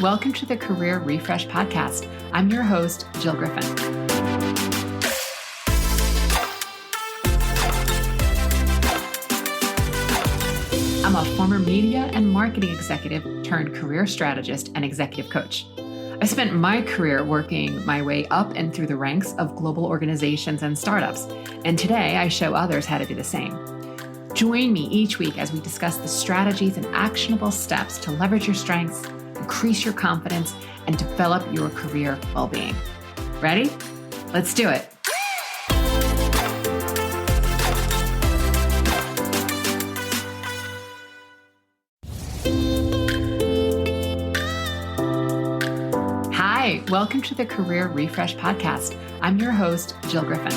welcome to the Career Refresh Podcast. I'm your host, Jill Griffin. I'm a former media and marketing executive turned career strategist and executive coach. I spent my career working my way up and through the ranks of global organizations and startups, and today I show others how to do the same. Join me each week as we discuss the strategies and actionable steps to leverage your strengths, increase your confidence, and develop your career well-being. Ready? Let's do it. Hi, welcome to the Career Refresh Podcast. I'm your host, Jill Griffin.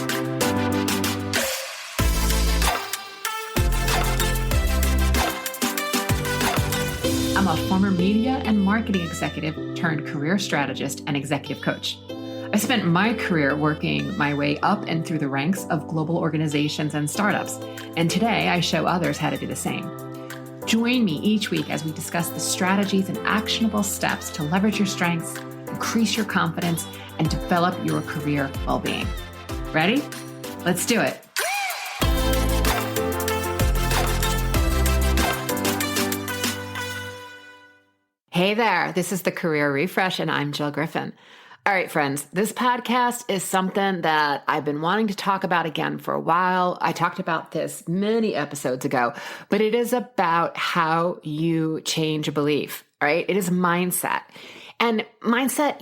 I'm a former media and marketing executive turned career strategist and executive coach. I spent my career working my way up and through the ranks of global organizations and startups, and today I show others how to do the same. Join me each week as we discuss the strategies and actionable steps to leverage your strengths, increase your confidence, and develop your career well-being. Ready? Let's do it. Hey there, this is the Career Refresh, and I'm Jill Griffin. All right, friends, this podcast is something that I've been wanting to talk about again for a while. I talked about this many episodes ago, but it is about how you change a belief, right? It is mindset. And mindset,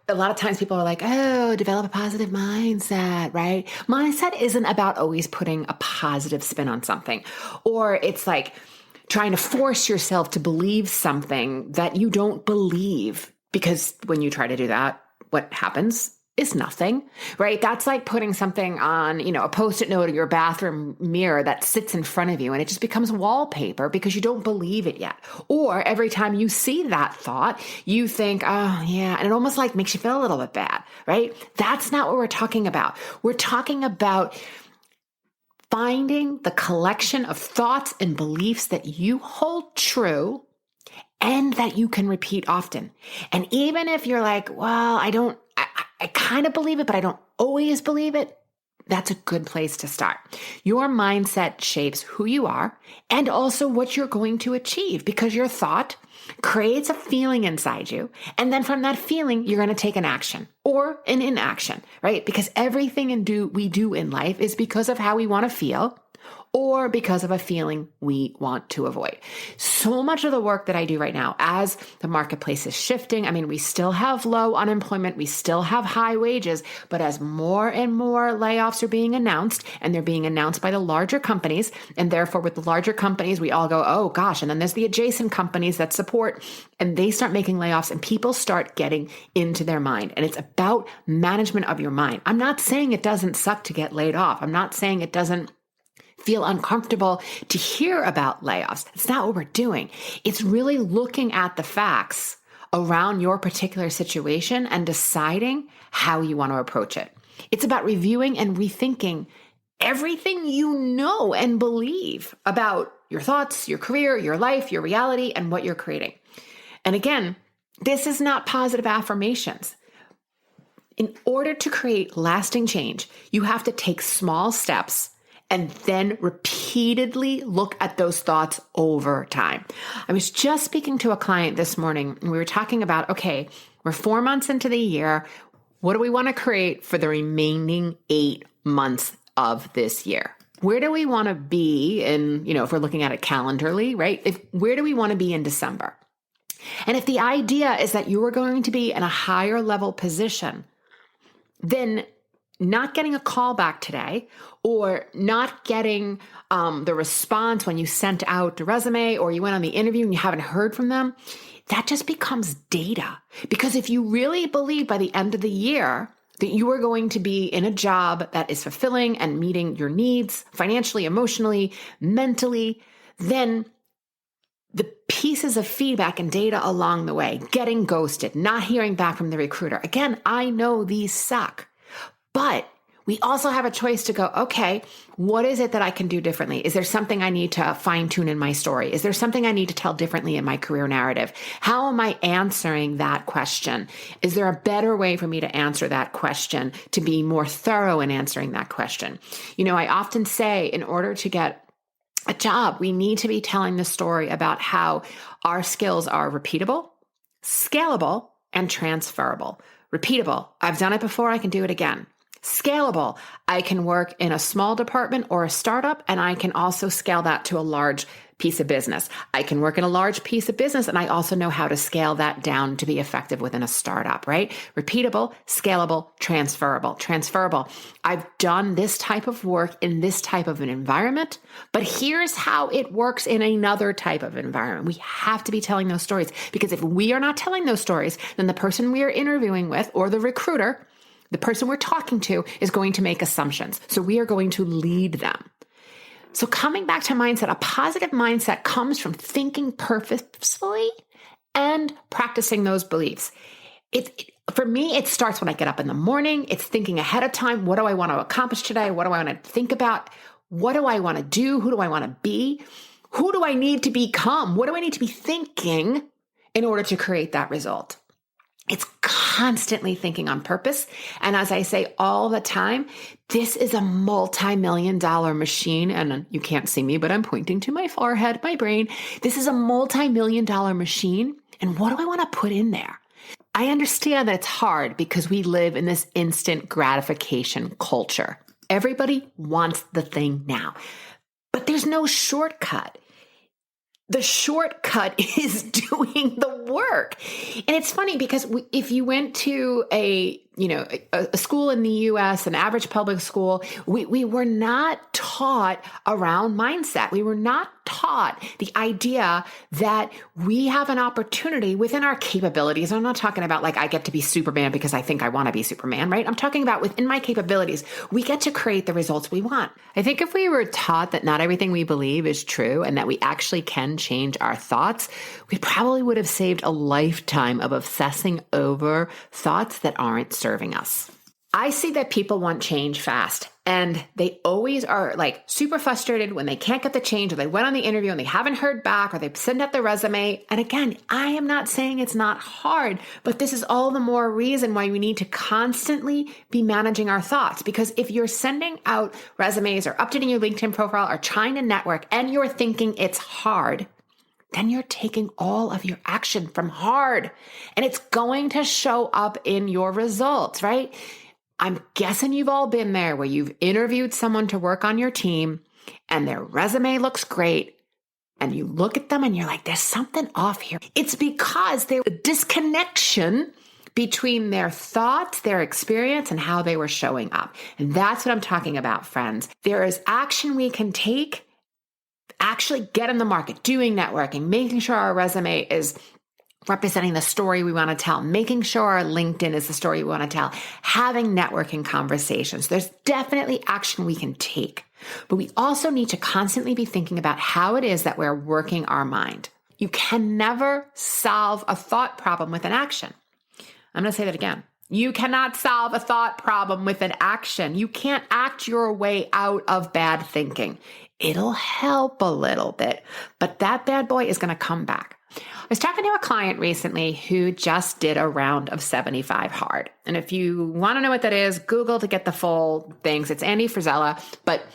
a lot of times people are like, oh, develop a positive mindset, right? Mindset isn't about always putting a positive spin on something, or it's like trying to force yourself to believe something that you don't believe, because when you try to do that, what happens is nothing, right? That's like putting something on, a Post-it note in your bathroom mirror that sits in front of you and it just becomes wallpaper because you don't believe it yet. Or every time you see that thought, you think, oh yeah, and it almost like makes you feel a little bit bad, right? That's not what we're talking about. We're talking about finding the collection of thoughts and beliefs that you hold true and that you can repeat often. And even if you're like, well, I kind of believe it, but I don't always believe it, that's a good place to start. Your mindset shapes who you are and also what you're going to achieve, because your thought creates a feeling inside you. And then from that feeling, you're going to take an action or an inaction, right? Because everything we do in life is because of how we want to feel or because of a feeling we want to avoid. So much of the work that I do right now, as the marketplace is shifting, we still have low unemployment, we still have high wages, but as more and more layoffs are being announced, and they're being announced by the larger companies, and therefore with the larger companies, we all go, oh gosh, and then there's the adjacent companies that support, and they start making layoffs, and people start getting into their mind. And it's about management of your mind. I'm not saying it doesn't suck to get laid off. I'm not saying it doesn't feel uncomfortable to hear about layoffs. That's not what we're doing. It's really looking at the facts around your particular situation and deciding how you want to approach it. It's about reviewing and rethinking everything you know and believe about your thoughts, your career, your life, your reality, and what you're creating. And again, this is not positive affirmations. In order to create lasting change, you have to take small steps and then repeatedly look at those thoughts over time. I was just speaking to a client this morning, and we were talking about, okay, we're 4 months into the year. What do we want to create for the remaining 8 months of this year? Where do we want to be in, if we're looking at it calendarly, right? Where do we want to be in December? And if the idea is that you are going to be in a higher level position, then not getting a call back today, or not getting the response when you sent out the resume or you went on the interview and you haven't heard from them, that just becomes data. Because if you really believe by the end of the year that you are going to be in a job that is fulfilling and meeting your needs financially, emotionally, mentally, then the pieces of feedback and data along the way, getting ghosted, not hearing back from the recruiter. Again, I know these suck. But we also have a choice to go, okay, what is it that I can do differently? Is there something I need to fine tune in my story? Is there something I need to tell differently in my career narrative? How am I answering that question? Is there a better way for me to answer that question, to be more thorough in answering that question? I often say in order to get a job, we need to be telling the story about how our skills are repeatable, scalable, and transferable. Repeatable. I've done it before. I can do it again. Scalable. I can work in a small department or a startup, and I can also scale that to a large piece of business. I can work in a large piece of business, and I also know how to scale that down to be effective within a startup, right? Repeatable, scalable, transferable. Transferable. I've done this type of work in this type of an environment, but here's how it works in another type of environment. We have to be telling those stories, because if we are not telling those stories, then the person we are interviewing with, or the recruiter, the person we're talking to, is going to make assumptions. So we are going to lead them. So coming back to mindset, a positive mindset comes from thinking purposefully and practicing those beliefs. For me, it starts when I get up in the morning. It's thinking ahead of time. What do I want to accomplish today? What do I want to think about? What do I want to do? Who do I want to be? Who do I need to become? What do I need to be thinking in order to create that result? It's constantly thinking on purpose. And as I say all the time, this is a multi-million-dollar machine. And you can't see me, but I'm pointing to my forehead, my brain. This is a multi-million-dollar machine. And what do I want to put in there? I understand that it's hard because we live in this instant gratification culture. Everybody wants the thing now, but there's no shortcut. The shortcut is doing the work. And it's funny because if you went to a school in the US, an average public school, we were not taught around mindset. We were not taught the idea that we have an opportunity within our capabilities. I'm not talking about like I get to be Superman because I think I want to be Superman, right? I'm talking about within my capabilities, we get to create the results we want. I think if we were taught that not everything we believe is true and that we actually can change our thoughts, we probably would have saved a lifetime of obsessing over thoughts that aren't serving us. I see that people want change fast, and they always are like super frustrated when they can't get the change, or they went on the interview and they haven't heard back, or they send out the resume. And again, I am not saying it's not hard, but this is all the more reason why we need to constantly be managing our thoughts. Because if you're sending out resumes or updating your LinkedIn profile or trying to network and you're thinking it's hard, then you're taking all of your action from hard, and it's going to show up in your results, right? I'm guessing you've all been there where you've interviewed someone to work on your team and their resume looks great, and you look at them and you're like, there's something off here. It's because there's a disconnection between their thoughts, their experience, and how they were showing up. And that's what I'm talking about, friends. There is action we can take. Actually get in the market, doing networking, making sure our resume is representing the story we want to tell, making sure our LinkedIn is the story we want to tell, having networking conversations. There's definitely action we can take, but we also need to constantly be thinking about how it is that we're working our mind. You can never solve a thought problem with an action. I'm going to say that again. You cannot solve a thought problem with an action. You can't act your way out of bad thinking. It'll help a little bit, but that bad boy is going to come back. I was talking to a client recently who just did a round of 75 hard. And if you want to know what that is, Google to get the full things. It's Andy Frisella, but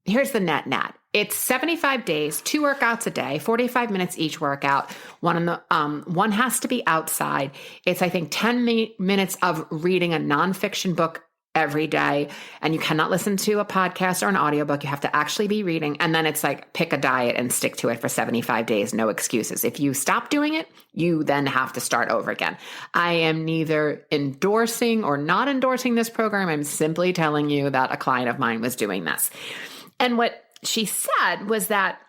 here's the net. It's 75 days, 2 workouts a day, 45 minutes each workout. One has to be outside. It's, I think, 10 minutes of reading a nonfiction book every day. And you cannot listen to a podcast or an audiobook. You have to actually be reading. And then it's like, pick a diet and stick to it for 75 days. No excuses. If you stop doing it, you then have to start over again. I am neither endorsing or not endorsing this program. I'm simply telling you that a client of mine was doing this. And what she said was that,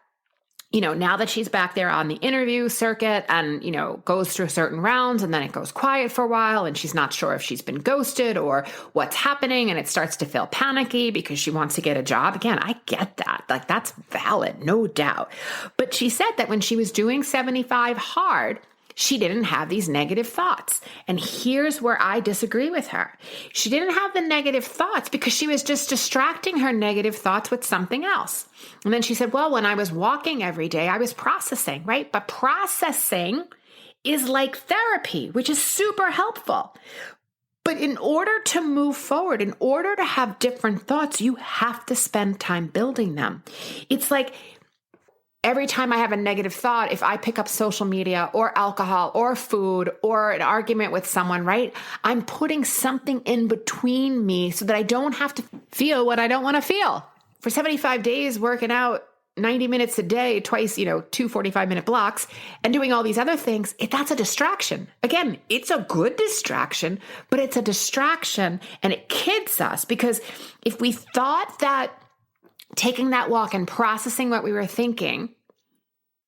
now that she's back there on the interview circuit and, goes through certain rounds and then it goes quiet for a while and she's not sure if she's been ghosted or what's happening, and it starts to feel panicky because she wants to get a job. Again, I get that. Like, that's valid, no doubt. But she said that when she was doing 75 hard, she didn't have these negative thoughts. And here's where I disagree with her. She didn't have the negative thoughts because she was just distracting her negative thoughts with something else. And then she said, well, when I was walking every day, I was processing, right? But processing is like therapy, which is super helpful. But in order to move forward, in order to have different thoughts, you have to spend time building them. It's like every time I have a negative thought, if I pick up social media or alcohol or food or an argument with someone, right? I'm putting something in between me so that I don't have to feel what I don't want to feel. For 75 days, working out 90 minutes a day, twice, 2 45-minute blocks, and doing all these other things, that's a distraction. Again, it's a good distraction, but it's a distraction and it kids us, because if we thought that taking that walk and processing what we were thinking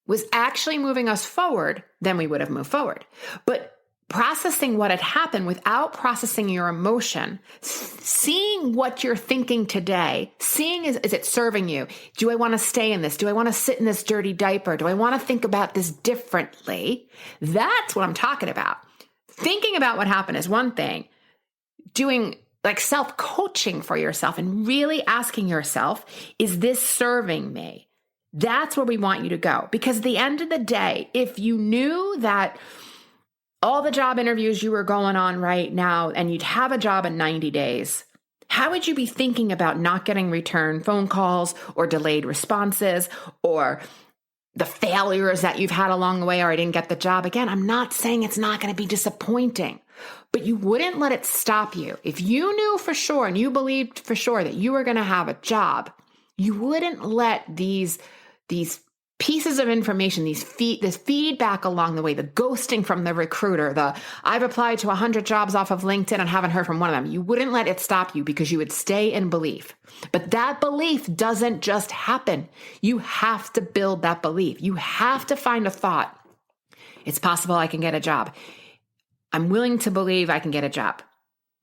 was actually moving us forward, then we would have moved forward. But processing what had happened without processing your emotion, seeing what you're thinking today, seeing is it serving you? Do I want to stay in this? Do I want to sit in this dirty diaper? Do I want to think about this differently? That's what I'm talking about. Thinking about what happened is one thing. Doing like self-coaching for yourself and really asking yourself, is this serving me? That's where we want you to go. Because at the end of the day, if you knew that all the job interviews you were going on right now and you'd have a job in 90 days, how would you be thinking about not getting return phone calls or delayed responses or the failures that you've had along the way, or I didn't get the job? Again, I'm not saying it's not going to be disappointing, but you wouldn't let it stop you. If you knew for sure and you believed for sure that you were going to have a job, you wouldn't let these pieces of information, this feedback along the way, the ghosting from the recruiter, I've applied to 100 jobs off of LinkedIn and haven't heard from one of them. You wouldn't let it stop you because you would stay in belief. But that belief doesn't just happen. You have to build that belief. You have to find a thought. It's possible I can get a job. I'm willing to believe I can get a job.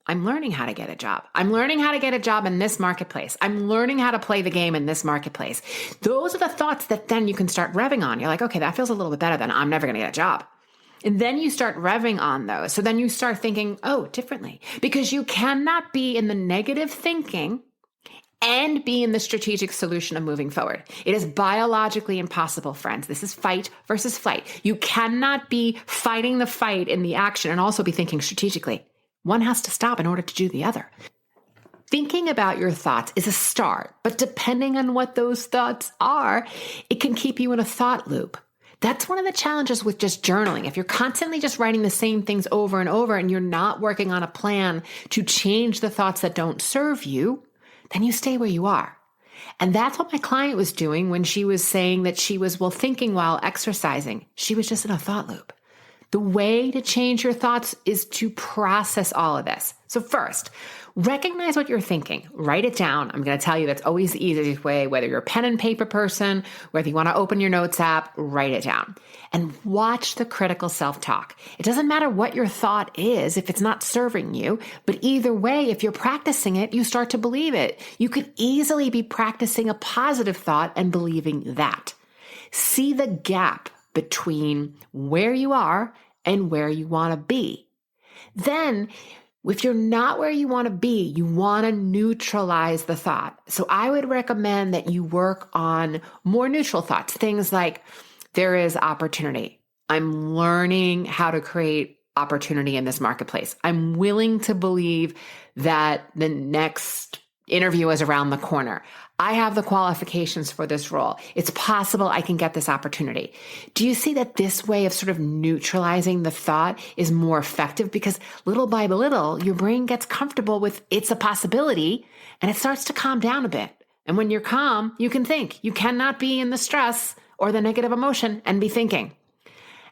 I'm learning how to get a job. I'm learning how to get a job in this marketplace. I'm learning how to play the game in this marketplace. Those are the thoughts that then you can start revving on. You're like, okay, that feels a little bit better than I'm never going to get a job. And then you start revving on those. So then you start thinking, differently, because you cannot be in the negative thinking and be in the strategic solution of moving forward. It is biologically impossible, friends. This is fight versus flight. You cannot be fighting the fight in the action and also be thinking strategically. One has to stop in order to do the other. Thinking about your thoughts is a start, but depending on what those thoughts are, it can keep you in a thought loop. That's one of the challenges with just journaling. If you're constantly just writing the same things over and over and you're not working on a plan to change the thoughts that don't serve you, then you stay where you are. And that's what my client was doing when she was saying that she was, thinking while exercising. She was just in a thought loop. The way to change your thoughts is to process all of this. So first, recognize what you're thinking. Write it down. I'm going to tell you that's always the easiest way, whether you're a pen and paper person, whether you want to open your notes app, write it down. And watch the critical self-talk. It doesn't matter what your thought is if it's not serving you, but either way, if you're practicing it, you start to believe it. You could easily be practicing a positive thought and believing that. See the gap between where you are and where you want to be. Then, if you're not where you want to be, you want to neutralize the thought. So I would recommend that you work on more neutral thoughts, things like, there is opportunity. I'm learning how to create opportunity in this marketplace. I'm willing to believe that the next interview is around the corner. I have the qualifications for this role. It's possible I can get this opportunity. Do you see that this way of sort of neutralizing the thought is more effective? Because little by little, your brain gets comfortable with it's a possibility and it starts to calm down a bit. And when you're calm, you can think. You cannot be in the stress or the negative emotion and be thinking.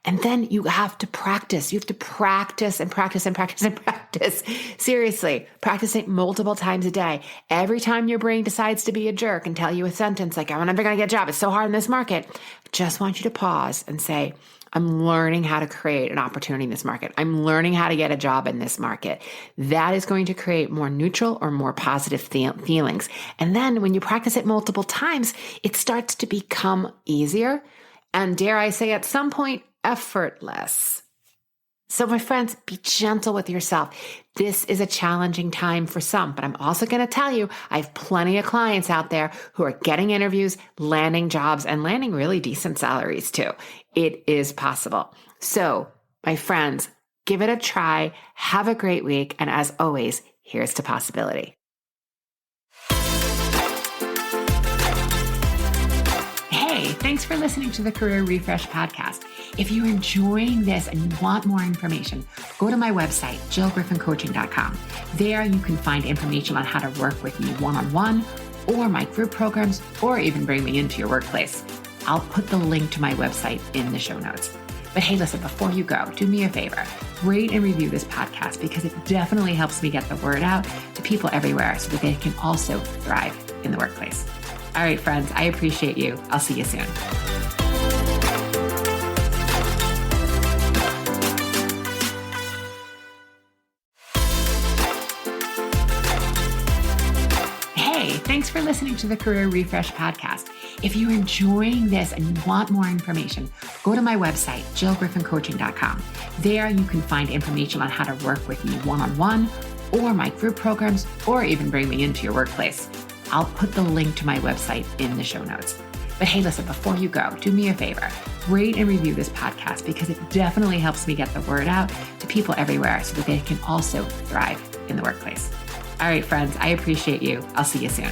And then you have to practice. You have to practice and practice and practice and practice. Seriously, practice it multiple times a day. Every time your brain decides to be a jerk and tell you a sentence like, I'm never going to get a job, it's so hard in this market, I just want you to pause and say, I'm learning how to create an opportunity in this market. I'm learning how to get a job in this market. That is going to create more neutral or more positive feelings. And then when you practice it multiple times, it starts to become easier. And dare I say, at some point, effortless. So my friends, be gentle with yourself. This is a challenging time for some, but I'm also going to tell you, I have plenty of clients out there who are getting interviews, landing jobs, and landing really decent salaries too. It is possible. So my friends, give it a try. Have a great week. And as always, here's to possibility. Hey, thanks for listening to the Career Refresh podcast. If you're enjoying this and you want more information, go to my website, jillgriffincoaching.com. There you can find information on how to work with me one-on-one or my group programs, or even bring me into your workplace. I'll put the link to my website in the show notes. But hey, listen, before you go, do me a favor, rate and review this podcast because it definitely helps me get the word out to people everywhere so that they can also thrive in the workplace. All right, friends, I appreciate you. I'll see you soon. Hey, thanks for listening to the Career Refresh podcast. If you're enjoying this and you want more information, go to my website, jillgriffincoaching.com. There you can find information on how to work with me one-on-one or my group programs, or even bring me into your workplace. I'll put the link to my website in the show notes. But hey, listen, before you go, do me a favor, rate and review this podcast because it definitely helps me get the word out to people everywhere so that they can also thrive in the workplace. All right, friends, I appreciate you. I'll see you soon.